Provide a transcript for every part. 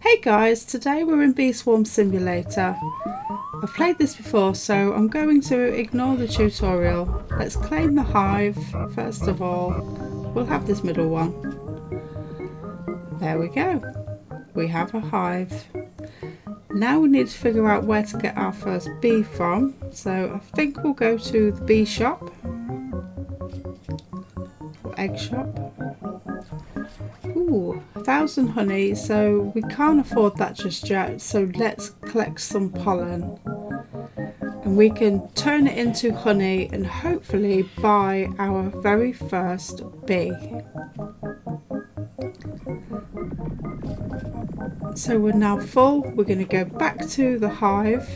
Hey guys, today we're in Bee Swarm Simulator. I've played this before, so I'm going to ignore the tutorial. Let's claim the hive first of all. We'll have this middle one. There we go. We have a hive. Now we need to figure out where to get our first bee from. So I think we'll go to the bee shop. Or egg shop. Ooh, 1,000 honey, so we can't afford that just yet, so let's collect some pollen and we can turn it into honey and hopefully buy our very first bee. So we're now full. We're going to go back to the hive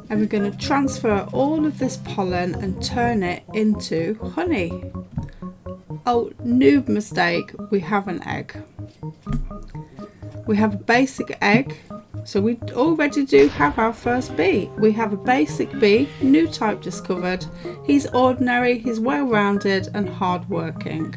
and we're going to transfer all of this pollen and turn it into honey. Oh, noob mistake, we have an egg. We have a basic egg, so we already do have our first bee. We have a basic bee, new type discovered. He's ordinary, he's well-rounded and hard-working.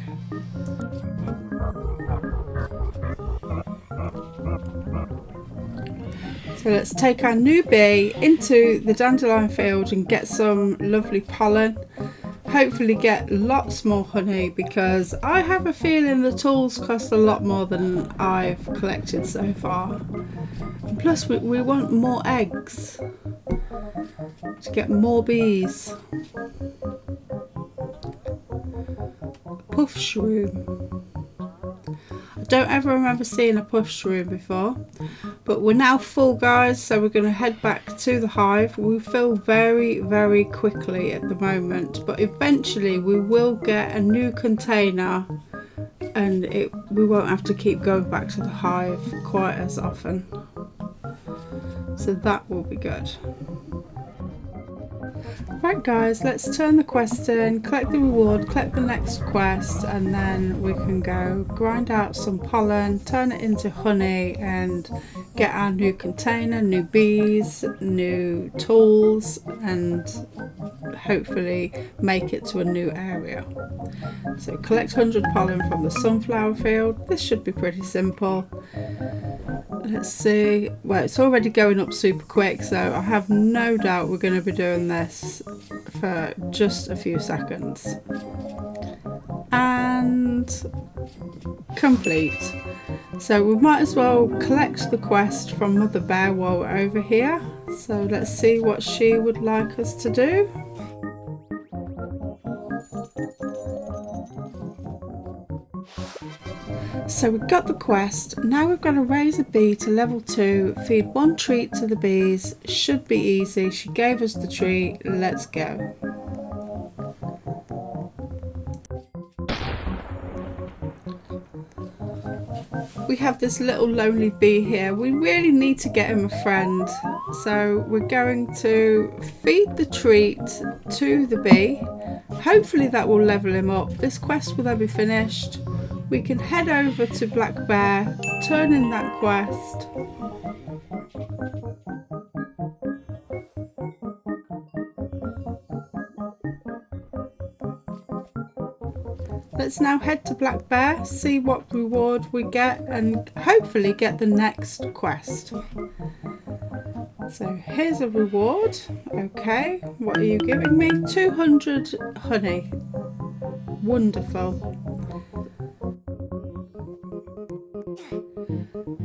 So let's take our new bee into the dandelion field and get some lovely pollen. Hopefully get lots more honey, because I have a feeling the tools cost a lot more than I've collected so far. And plus we want more eggs to get more bees. Puff shroom. I don't ever remember seeing a puff shroom before. But we're now full, guys, so we're going to head back to the hive. We fill very quickly at the moment, but eventually we will get a new container and we won't have to keep going back to the hive quite as often. So that will be good. Right guys, let's turn the quest in, collect the reward, collect the next quest, and then we can go grind out some pollen, turn it into honey and get our new container, new bees, new tools, and hopefully make it to a new area. So collect 100 pollen from the sunflower field. This should be pretty simple. Let's see, well, it's already going up super quick, so I have no doubt we're going to be doing this for just a few seconds. And complete. So we might as well collect the quest from Mother Bear while we're over here. So let's see what she would like us to do. So we've got the quest. Now we've got to raise a bee to level 2, feed 1 treat to the bees. Should be easy. She gave us the treat. Let's go. We have this little lonely bee here. We really need to get him a friend. So we're going to feed the treat to the bee. Hopefully that will level him up. This quest will then be finished. We can head over to Black Bear, turn in that quest. Let's now head to Black Bear, see what reward we get and hopefully get the next quest. So here's a reward. Okay, what are you giving me? 200 honey. Wonderful.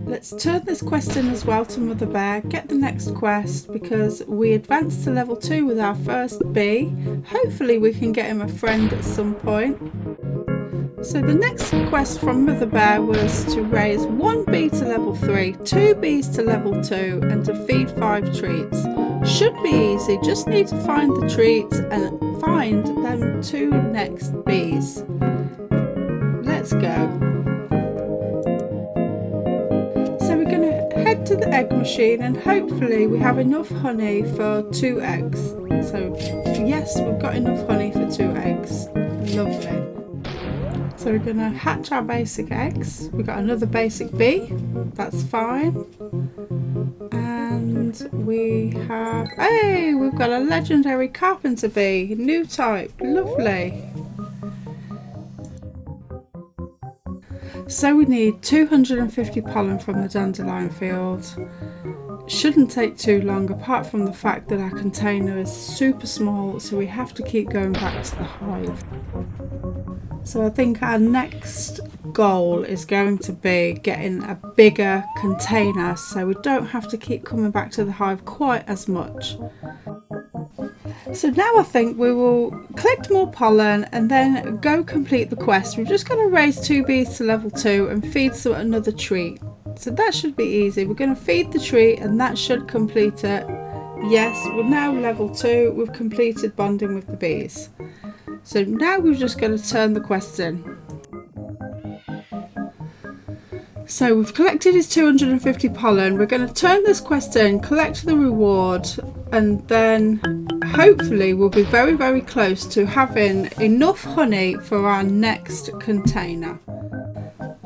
Let's turn this quest in as well to Mother Bear, get the next quest, because we advanced to level 2 with our first bee. Hopefully we can get him a friend at some point. So the next quest from Mother Bear was to raise 1 bee to level 3, 2 bees to level 2 and to feed 5 treats. Should be easy, just need to find the treats and find them 2 next bees. Let's go. Head to the egg machine and hopefully we have enough honey for 2 eggs. So yes, we've got enough honey for 2 eggs. Lovely. So we're going to hatch our basic eggs. We've got another basic bee. That's fine. And we have, hey, we've got a legendary carpenter bee. New type. Lovely. So we need 250 pollen from the dandelion field. Shouldn't take too long, apart from the fact that our container is super small, so we have to keep going back to the hive. So I think our next goal is going to be getting a bigger container so we don't have to keep coming back to the hive quite as much. So now I think we will collect more pollen and then go complete the quest. We're just going to raise 2 bees to level 2 and feed some another treat. So that should be easy. We're going to feed the treat and that should complete it. Yes, we're now level 2. We've completed bonding with the bees. So now we're just going to turn the quest in. So we've collected his 250 pollen. We're going to turn this quest in, collect the reward, and then hopefully we'll be very, very close to having enough honey for our next container.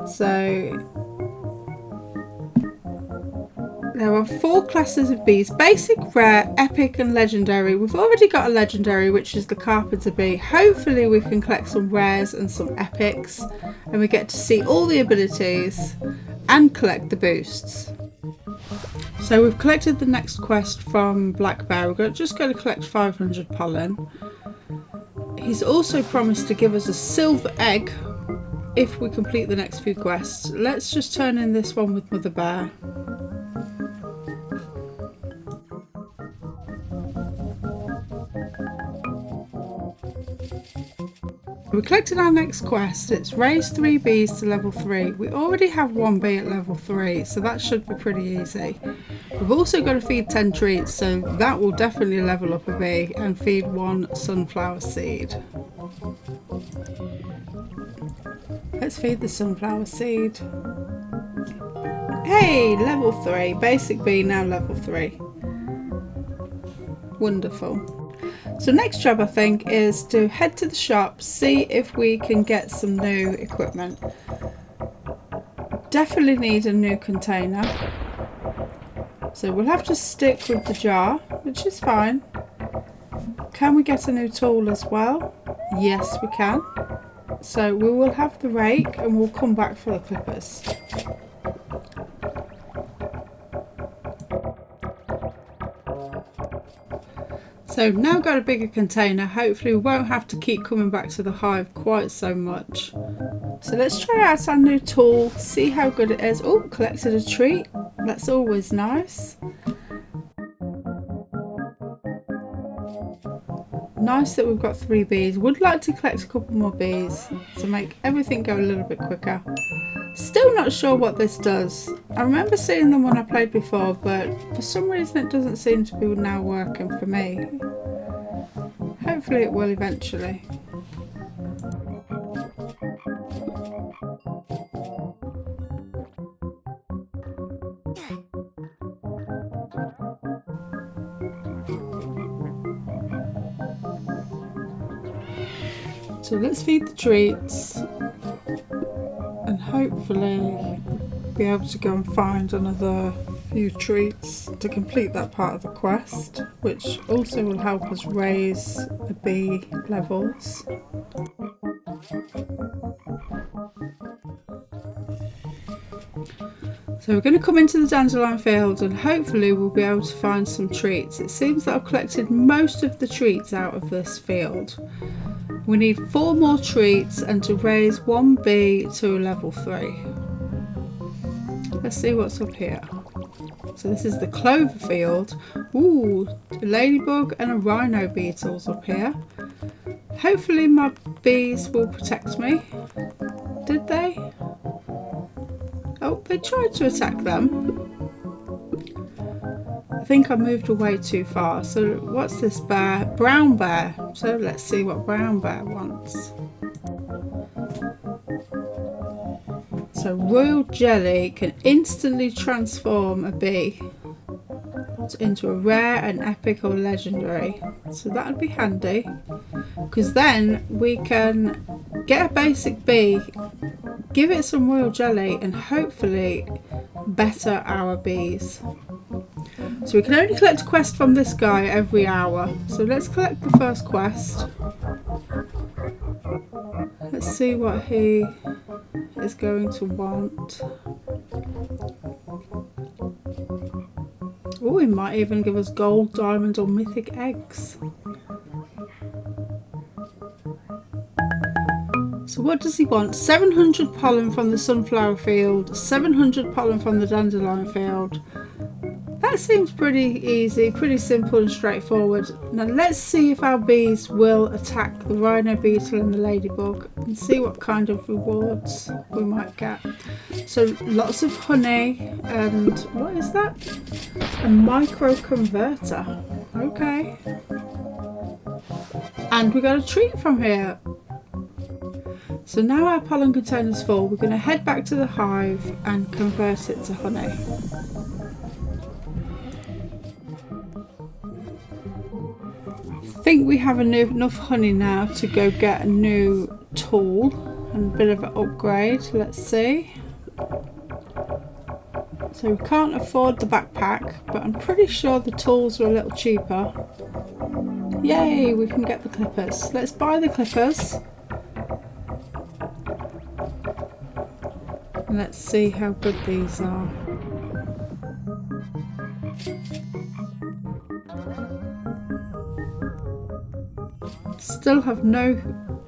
So there are 4 classes of bees: basic, rare, epic and legendary. We've already got a legendary, which is the carpenter bee. Hopefully we can collect some rares and some epics and we get to see all the abilities and collect the boosts. So we've collected the next quest from Black Bear. We're just going to collect 500 pollen. He's also promised to give us a silver egg if we complete the next few quests. Let's just turn in this one with Mother Bear. We collected our next quest. It's raise 3 bees to level 3. We already have 1 bee at level 3, so that should be pretty easy. We've also got to feed 10 treats, so that will definitely level up a bee, and feed 1 sunflower seed. Let's feed the sunflower seed. Hey, level 3. Basic bee now level 3. Wonderful. So next job I think is to head to the shop, see if we can get some new equipment. Definitely need a new container. So we'll have to stick with the jar, which is fine. Can we get a new tool as well? Yes, we can. So we will have the rake and we'll come back for the clippers. So now got a bigger container. Hopefully we won't have to keep coming back to the hive quite so much. So let's try out our new tool, see how good it is. Oh, collected a treat. That's always nice. Nice that we've got 3 bees. Would like to collect a couple more bees to make everything go a little bit quicker. Still not sure what this does. I remember seeing them when I played before, but for some reason it doesn't seem to be now working for me. Hopefully it will eventually. So let's feed the treats and hopefully be able to go and find another few treats to complete that part of the quest, which also will help us raise the bee levels. So we're going to come into the dandelion field and hopefully we'll be able to find some treats. It seems that I've collected most of the treats out of this field. We need 4 more treats and to raise 1 bee to level 3. Let's see what's up here. So this is the clover field. Ooh, a ladybug and a rhino beetles up here. Hopefully my bees will protect me. Did they? Oh, they tried to attack them. I think I moved away too far. So what's this bear? Brown bear. So let's see what brown bear wants. So royal jelly can instantly transform a bee into a rare, an epic or legendary. So that would be handy because then we can get a basic bee, give it some royal jelly and hopefully better our bees. So we can only collect a quest from this guy every hour. So let's collect the first quest. Let's see what he is going to want... Oh, he might even give us gold, diamond or mythic eggs. So what does he want? 700 pollen from the sunflower field, 700 pollen from the dandelion field. That seems pretty easy, pretty simple and straightforward. Now let's see if our bees will attack the rhino beetle and the ladybug and see what kind of rewards we might get. So lots of honey and what is that? A micro converter. Okay. And we got a treat from here. So now our pollen container's full, we're going to head back to the hive and convert it to honey. I think we have enough honey now to go get a new tool and a bit of an upgrade. Let's see. So we can't afford the backpack, but I'm pretty sure the tools are a little cheaper. Yay, we can get the clippers. Let's buy the clippers. And let's see how good these are. Still have no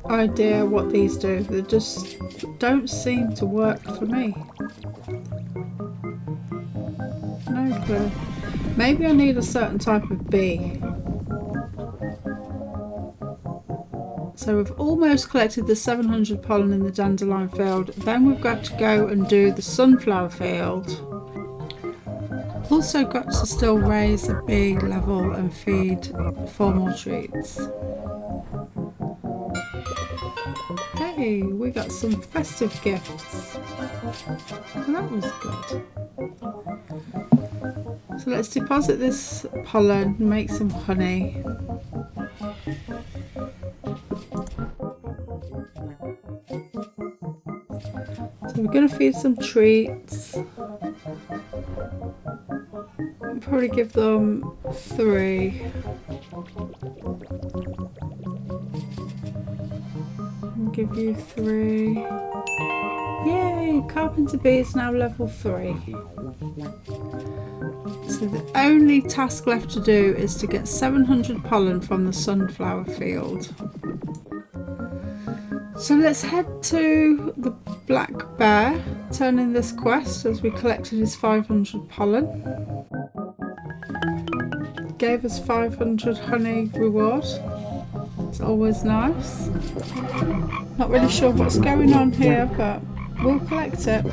idea what these do. They just don't seem to work for me. No clue. Maybe I need a certain type of bee. So we've almost collected the 700 pollen in the dandelion field. Then we've got to go and do the sunflower field. Also got to still raise a bee level and feed 4 more treats. Hey, we got some festive gifts. Well, that was good. So let's deposit this pollen and make some honey. So we're going to feed some treats. I'll probably give them 3. I'll give you 3. Yay! Carpenter bee is now level 3. So the only task left to do is to get 700 pollen from the sunflower field. So let's head to the black bear, turn in this quest as we collected his 500 pollen. Gave us 500 honey reward. It's always nice. Not really sure what's going on here, but we'll collect it.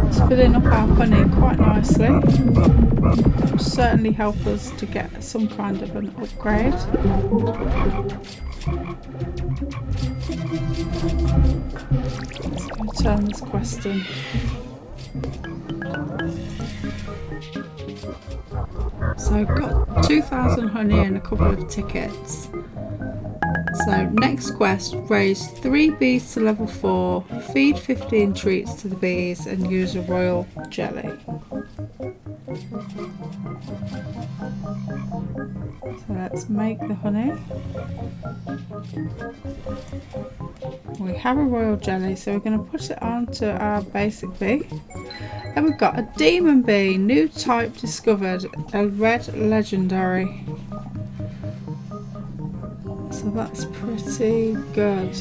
It's filling up our honey quite nicely. It will certainly help us to get some kind of an upgrade. Let's turn this quest in. So I've got 2,000 honey and a couple of tickets. So next quest, raise 3 bees to level 4, feed 15 treats to the bees and use a royal jelly. So let's make the honey. We have a royal jelly, so we're going to put it onto our basic bee. Then we've got a demon bee, new type discovered, a red legendary. So that's pretty good.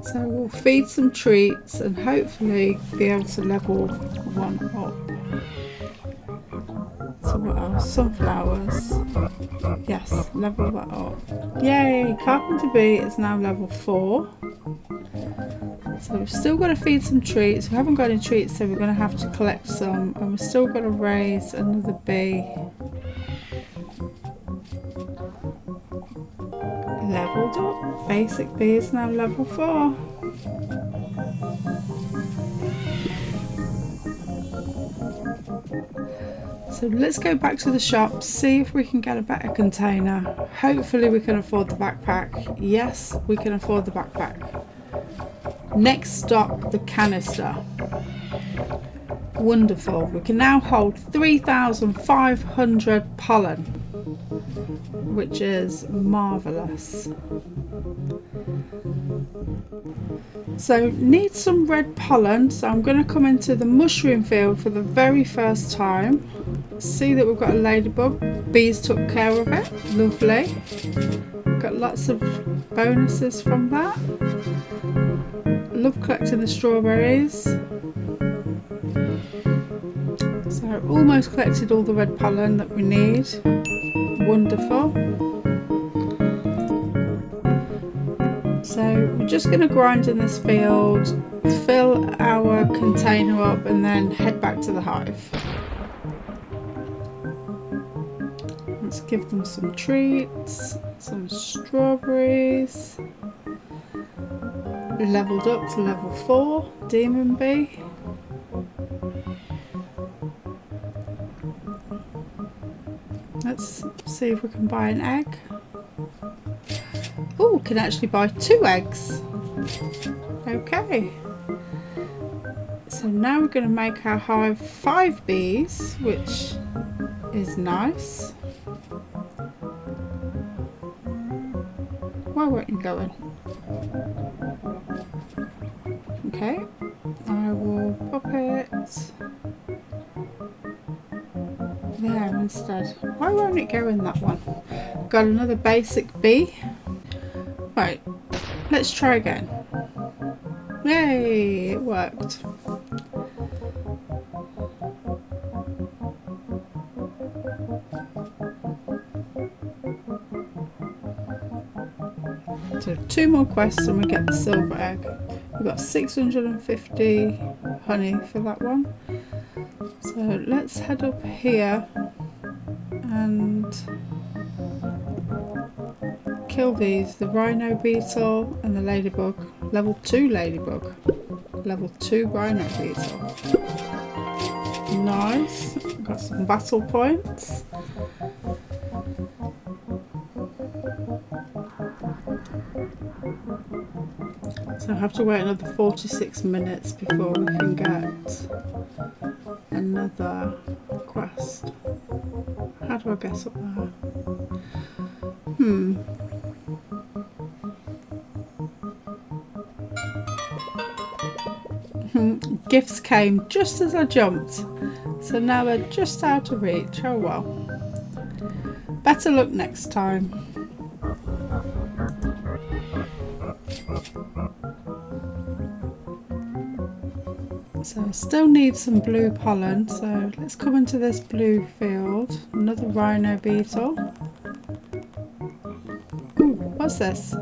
So we'll feed some treats and hopefully be able to level 1 up. So what else? Sunflowers. Yes, level that up. Yay! Carpenter bee is now level 4. So we've still got to feed some treats. We haven't got any treats, so we're going to have to collect some. And we've still got to raise another bee. Leveled up. Basic bee is now level 4. So let's go back to the shop, see if we can get a better container. Hopefully we can afford the backpack. Yes, we can afford the backpack. Next stop, the canister. Wonderful. We can now hold 3,500 pollen, which is marvellous. So need some red pollen, so I'm going to come into the mushroom field for the very first time. See that we've got a ladybug. Bees took care of it. Lovely. Got lots of bonuses from that. Love collecting the strawberries. So I've almost collected all the red pollen that we need. Wonderful. So we're just going to grind in this field, fill our container up and then head back to the hive. Let's give them some treats, some strawberries. Leveled up to level 4, demon bee. Let's see if we can buy an egg. Oh, can actually buy 2 eggs. Okay. So now we're going to make our hive 5 bees, which is nice. Why weren't you going? Okay, I will pop it there instead. Why won't it go in that one? Got another basic bee. Right, let's try again. Yay, it worked. So 2 more quests and we get the silver egg. We've got 650 honey for that one. So let's head up here and kill these, the rhino beetle and the ladybug. Level 2 ladybug. Level 2 rhino beetle. Nice. Got some battle points. So I have to wait another 46 minutes before we can get another quest. How do I get up there? Gifts came just as I jumped, so now they're just out of reach. Oh well. Better luck next time. So I still need some blue pollen, so let's come into this blue field. Another rhino beetle. Ooh, what's this?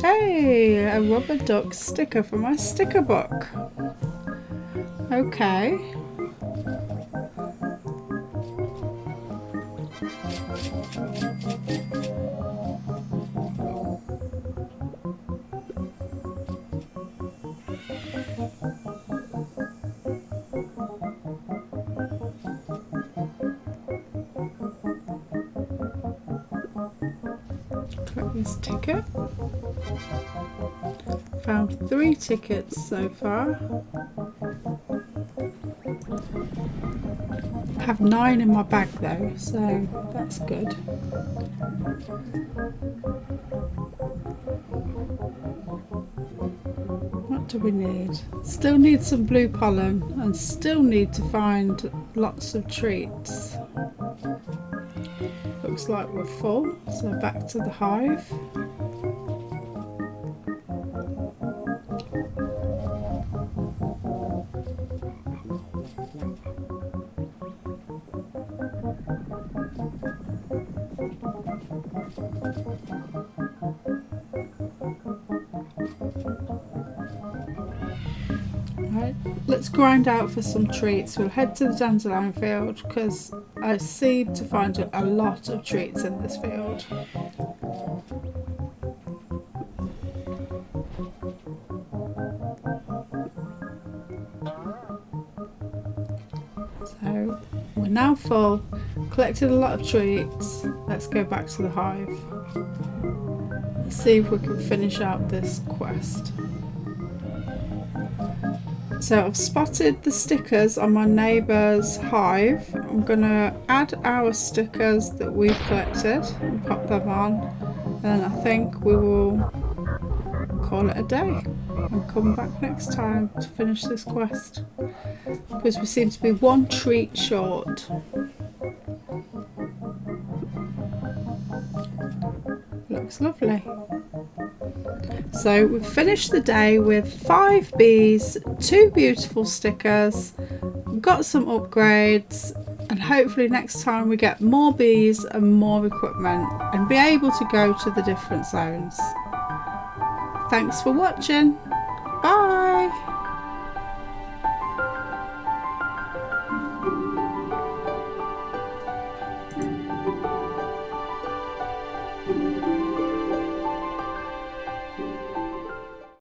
Hey, a rubber duck sticker for my sticker book. Okay. Collect this ticket. Found 3 tickets so far. I have 9 in my bag though, so that's good. What do we need? Still need some blue pollen and still need to find lots of treats. Looks like we're full, so back to the hive. Right, let's grind out for some treats. We'll head to the dandelion field because I seem to find a lot of treats in this field. So we're now full, collected a lot of treats. Let's go back to the hive. Let's see if we can finish out this quest. So I've spotted the stickers on my neighbour's hive. I'm going to add our stickers that we've collected and pop them on. And I think we will call it a day and come back next time to finish this quest, because we seem to be one treat short. Looks lovely. So we've finished the day with 5 bees, 2 beautiful stickers, got some upgrades, and hopefully next time we get more bees and more equipment and be able to go to the different zones. Thanks for watching. Bye.